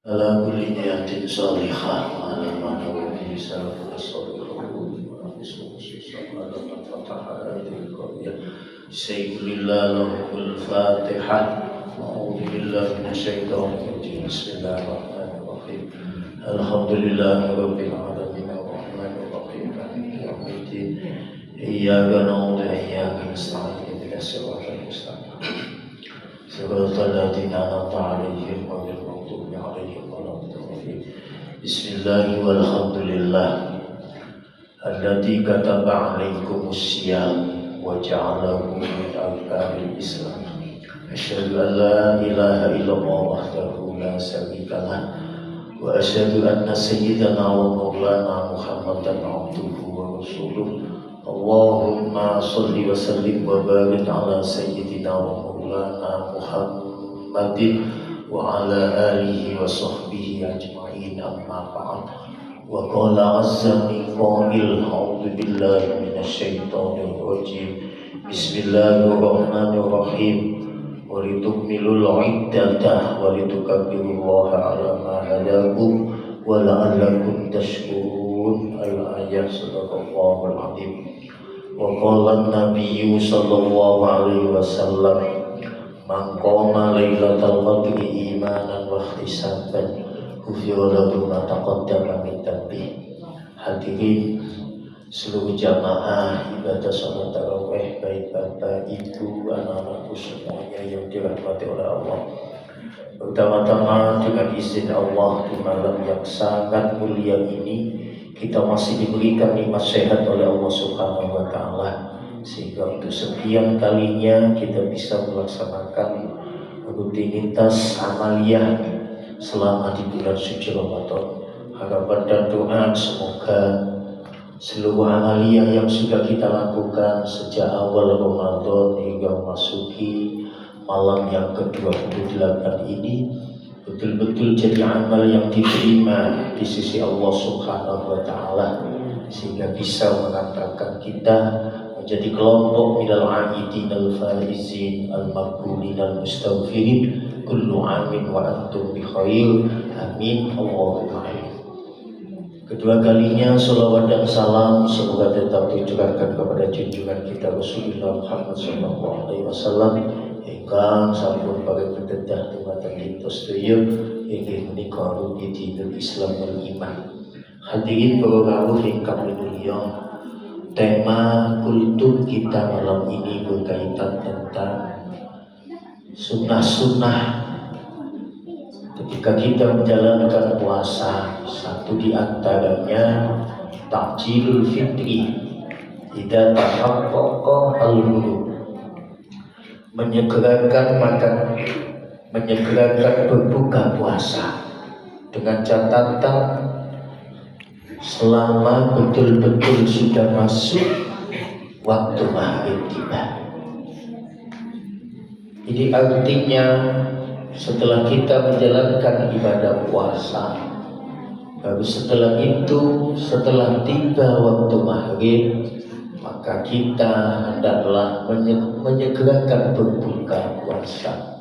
على كل نية صالحة وعلى ما نوى به سلف الصالح على من فتح هذه القرية سيف لله له الفاتحة. أعوذ بالله من الشيطان الرجيم. بسم الله الرحمن الرحيم. الحمد لله رب العالمين الرحمن الرحيم مالك يوم الدين إياك نعبد وإياك نستعين اهدنا الصراط المستقيم صراط الذين أنعمت عليهم غير المغضوب عليهم ولا الضالين. بسم الله والحمد لله الذي كتب عليكم الصيام وجعله من أركان الإسلام. أشهد أن لا إله إلا الله وحده لا شريك له وأشهد أن سيدنا ومولانا محمدا عبده ورسوله. اللهم صل وسلم وبارك على سيدنا ومولانا محمد وعلى آله وصحبه أجمعين. أما بعد. وقال عز من قائل أعوذ بالله من الشيطان الرجيم. بسم الله الرحمن الرحيم. ولتكملوا العدة ولتكبروا الله على ما هداكم ولعلكم تشكرون. الآية. صدق الله العظيم. وقال النبي صلى الله عليه وسلم من قام ليلة القدر إيمانا واحتسابا غفر له ما تقدم min dhanbi. Hadirin seluruh jamaah ibadah salat tarawih, baik bapak, ibu, anak-anakku semuanya yang dirahmati oleh Allah. Pertama-tama dengan izin Allah di malam yang sangat mulia ini kita masih diberikan nikmat sehat oleh Allah Subhanahu wa Ta'ala, sehingga untuk sekian kalinya kita bisa melaksanakan rutinitas amaliyah selama di bulan suci Ramadan. Harapan dan doa semoga seluruh amaliyah yang sudah kita lakukan sejak awal Ramadan hingga memasuki malam yang ke-28 ini betul-betul jadi amal yang diterima di sisi Allah Subhanahu wa Ta'ala, sehingga bisa mengantarkan kita menjadi kelompok minal aidin al-faizin al-maqbulin al-mustaghfirin kullu amin wa antum bi khair. Amin Allahumma amin. Kedua kalinya salawat dan salam semoga tetap dicurahkan kepada junjungan kita Rasulullah Muhammad sallallahu alaihi wasallam ingkang sampun paring pitedah dumateng kita sedaya inggih menika rugi dinul Islam wal iman. Hadirin para rawuh ingkang minulya, tema kultum kita malam ini berkaitan tentang sunnah-sunnah ketika kita menjalankan puasa. Satu di antaranya takjilul fitri idza tahaqqaqa al-wudu, menyegerakan berbuka puasa dengan catatan selama betul-betul sudah masuk waktu maghrib tiba. Jadi artinya setelah kita menjalankan ibadah puasa, baru setelah itu, setelah tiba waktu maghrib, maka kita hendaklah menyegerakan berbuka puasa.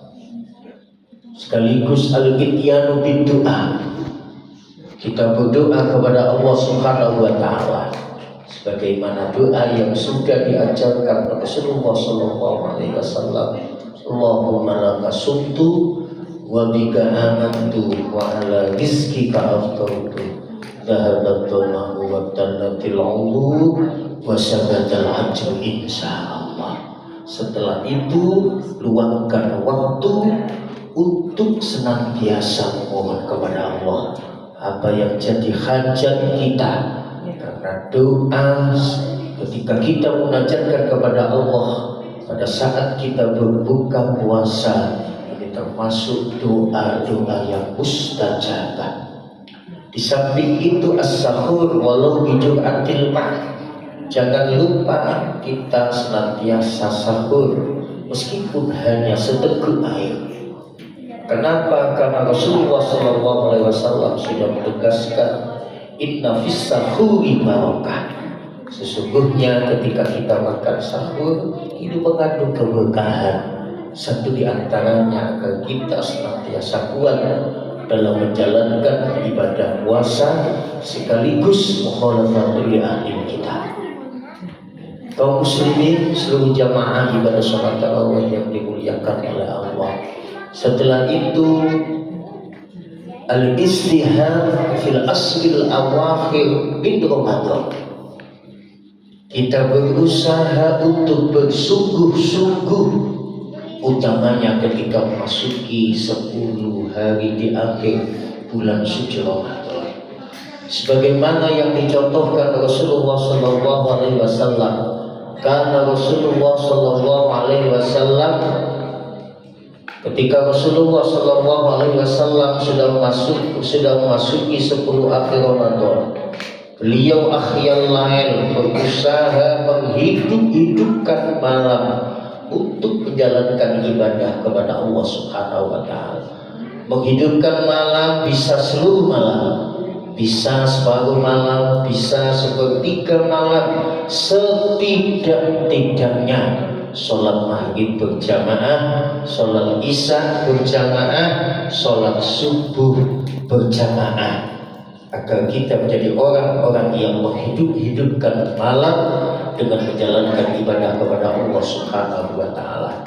Sekaligus al-ityanu bid-du'a, kita berdoa kepada Allah Subhanahu wa Ta'ala sebagaimana doa yang sudah diajarkan Rasulullah sallallahu alaihi wasallam. Allahumma laka sumtu wa bika amantu wa ala rizqika aftartu dhahabat dhamahu wa tannatil 'udhu wa sabatal ajru insyaallah. Setelah itu luangkan waktu untuk senantiasa memohon kepada Allah apa yang jadi hajat kita, karena doa ketika kita munajatkan kepada Allah pada saat kita berbuka puasa ini termasuk doa-doa yang mustajabah. Di samping itu as-sahur walau bijur'atil ma', jangan lupa kita senantiasa sahur meskipun hanya seteguk air. Kenapa? Karena Rasulullah SAW sudah menegaskan inna fis sahuri barakah. Sesungguhnya ketika kita makan sahur itu mengandung keberkahan. Satu di antaranya agar kita senantiasa kuat dalam menjalankan ibadah puasa sekaligus mukhalafatul li ahli kita. Kaum muslimin seluruh jamaah ibadah salat tarawih yang dimuliakan oleh Allah. Setelah itu al-istihad fil asril awakhir min Ramadan. Kita berusaha untuk bersungguh-sungguh, utamanya ketika memasuki 10 hari di akhir bulan suci Ramadan. Sebagaimana yang dicontohkan Rasulullah sallallahu alaihi wasallam. Karena Rasulullah sallallahu alaihi wasallam ketika Rasulullah sallallahu alaihi wasallam sudah memasuki 10 akhir Ramadan, beliau akhir lail berusaha menghidupkan malam untuk menjalankan ibadah kepada Allah Subhanahu wa taala. Menghidupkan malam bisa seluruh malam, bisa separuh malam, bisa sepertiga malam, setidak-tidaknya sholat maghrib berjamaah, sholat isya berjamaah, sholat subuh berjamaah, agar kita menjadi orang-orang yang menghidupkan malam dengan menjalankan ibadah kepada Allah Subhanahu wa taala.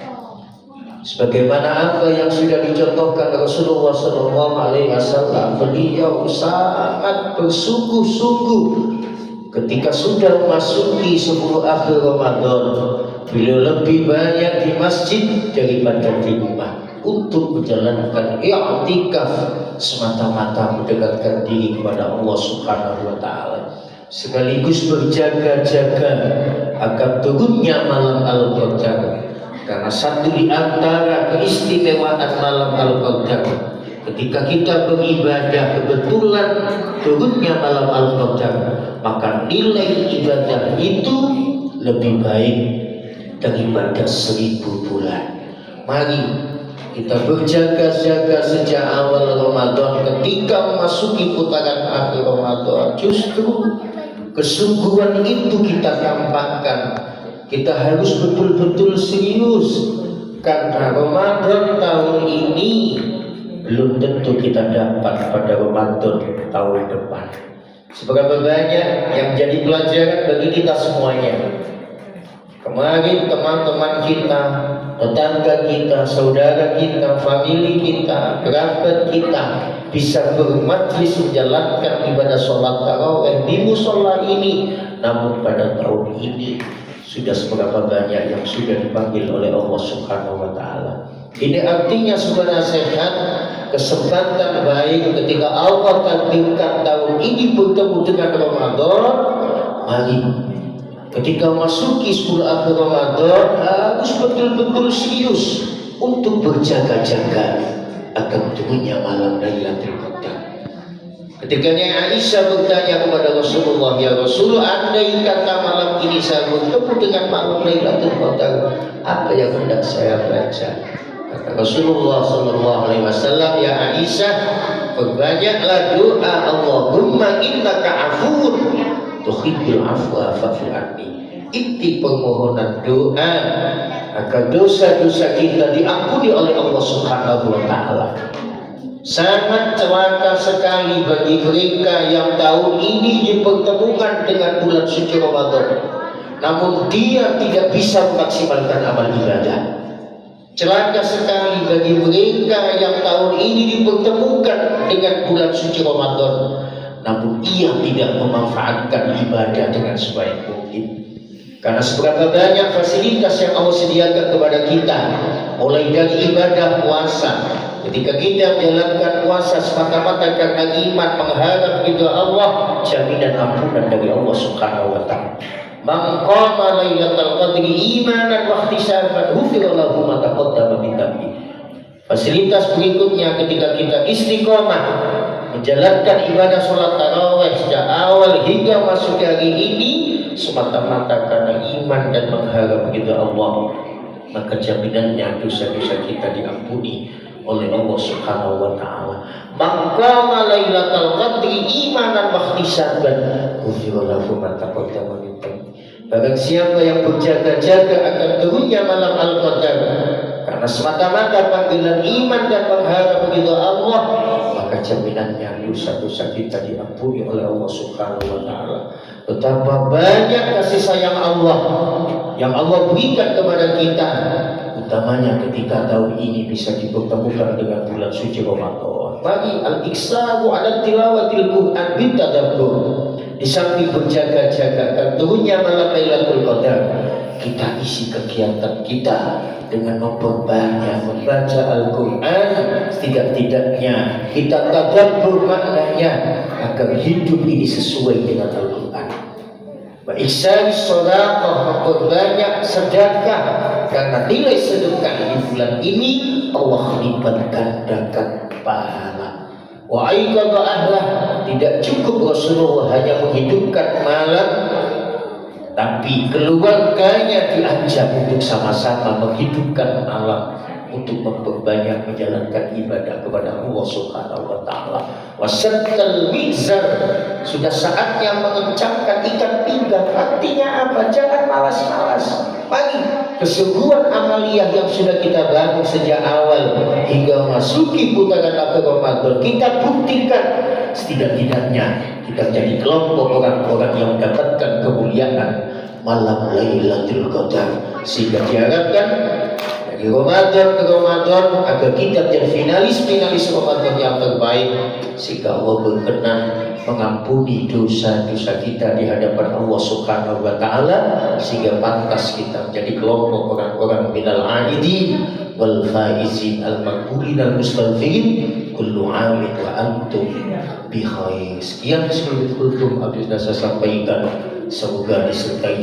Sebagaimana apa yang sudah dicontohkan Rasulullah sallallahu alaihi wasallam, beliau sangat bersungguh-sungguh ketika sudah memasuki 10 akhir Ramadan. Beliau lebih banyak di masjid daripada di rumah untuk menjalankan i'tikaf semata-mata mendekatkan diri kepada Allah Subhanahu wa taala, sekaligus berjaga-jaga akan turunnya malam Al-Qadar. Karena satu di antara keistimewaan malam Al-Qadar, ketika kita beribadah kebetulan turunnya malam Al-Qadar, maka nilai ibadah itu lebih baik daripada 1000 bulan. Mari kita berjaga-jaga sejak awal Ramadan. Ketika memasuki putaran akhir Ramadan, justru kesungguhan itu kita tampakkan. Kita harus betul-betul serius, karena Ramadan tahun ini belum tentu kita dapat pada Ramadan tahun depan. Seberapa banyak yang jadi pelajaran bagi kita semuanya. Kemarin teman-teman kita, tetangga kita, saudara kita, famili kita, kerabat kita bisa bermajlis menjalankan ibadah sholat tarawih di musola ini. Namun pada tahun ini sudah seberapa banyak yang sudah dipanggil oleh Allah Subhanahu wa taala. Ini artinya sebuah nasihat, kesempatan baik ketika Allah takdirkan tahun ini bertemu dengan Ramadan. Mari ketika masuki 10 akhir Ramadan harus betul-betul serius untuk berjaga-jaga akan turunnya malam Lailatul Qadar. Ketika Aisyah bertanya kepada Rasulullah, "Ya Rasul, andai kata malam ini saya bertemu dengan malam Lailatul Qadar, apa yang hendak saya baca?" Kata Rasulullah sallallahu alaihi wasallam, "Ya Aisyah, perbanyaklah doa, Allahumma innaka afuwun tuhibbul afwa fa'fu anni." Inti permohonan doa agar dosa-dosa kita diampuni oleh Allah Subhanahu wa taala. Sangat celaka sekali bagi mereka yang tahun ini dipertemukan dengan bulan suci Ramadan, namun dia tidak bisa memaksimalkan amal ibadah. Celaka sekali bagi mereka yang tahun ini dipertemukan dengan bulan suci Ramadan, namun ia tidak memanfaatkan ibadah dengan sebaik mungkin. Karena seberapa banyak fasilitas yang Allah sediakan kepada kita, mulai dari ibadah puasa. Ketika kita menjalankan puasa semata-mata karena iman, mengharap ridha Allah, jaminan ampunan dari Allah Subhanahu wa taala. Man qama lailatal qadri imanan wa ihtisaban ghufira lahu ma taqaddama min dhanbi. Fasilitas berikutnya ketika kita istiqomah menjalankan ibadah sholat tarawih sejak awal hingga masuk hari ini semata-mata karena iman dan mengharap ridha Allah, maka jaminannya dosa-dosa kita diampuni oleh Allah Subhanahu wa taala. Man qama lailatal qadri imanan wa ihtisaban ghufira lahu ma taqaddama min dhanbi. Barang siapa yang berjaga-jaga akan turunnya malam Al-Qadar, karena karena semata-mata panggilan iman dan mengharap ridha Allah, maka jaminannya dosa-dosa kita diampuni oleh Allah Subhanahu wa taala. Betapa banyak kasih sayang Allah yang Allah berikan kepada kita, utamanya ketika tahun ini bisa dipertemukan dengan bulan suci Ramadan. Bagi al-iksaru ala tilawatil Quran bitadabbur, di samping berjaga-jaga dan turunnya malam Lailatul Qadar, kita isi kegiatan kita dengan memperbanyak membaca Al-Quran. Setidak-tidaknya kita tadabbur maknanya agar hidup ini sesuai dengan Al-Quran. Ihsan sedekah, memperbanyak sedekah, karena nilai sedekah di bulan ini Allah lipat gandakan pahala. Wa aikadha ahlah, tidak cukup Rasulullah hanya menghidupkan malam, tapi keluarganya diajak untuk sama-sama menghidupkan malam untuk memperbanyak menjalankan ibadah kepada Allah Subhanahu wa taala. Wasaddal mizar, sudah saatnya mengencangkan ikat pinggang. Artinya apa? Jangan malas-malas. Mari kesungguhan amaliyah yang sudah kita bangun sejak awal hingga masuki putaran akhir Ramadan, kita buktikan setidak-tidaknya kita jadi kelompok orang-orang yang mendapatkan kemuliaan malam Lailatul Qadar, sehingga diharapkan dari Ramadan ke Ramadan agar kita jadi finalis Ramadan yang terbaik, sehingga Allah berkenan mengampuni dosa-dosa kita di hadapan Allah Subhanahu wa taala, sehingga pantas kita menjadi kelompok orang-orang minal aidin wal faizin al maqbulin al mustaghfirin kullu amin wa antum bi khair. Sekian sebelum kultum habis saya sampaikan, semoga disertai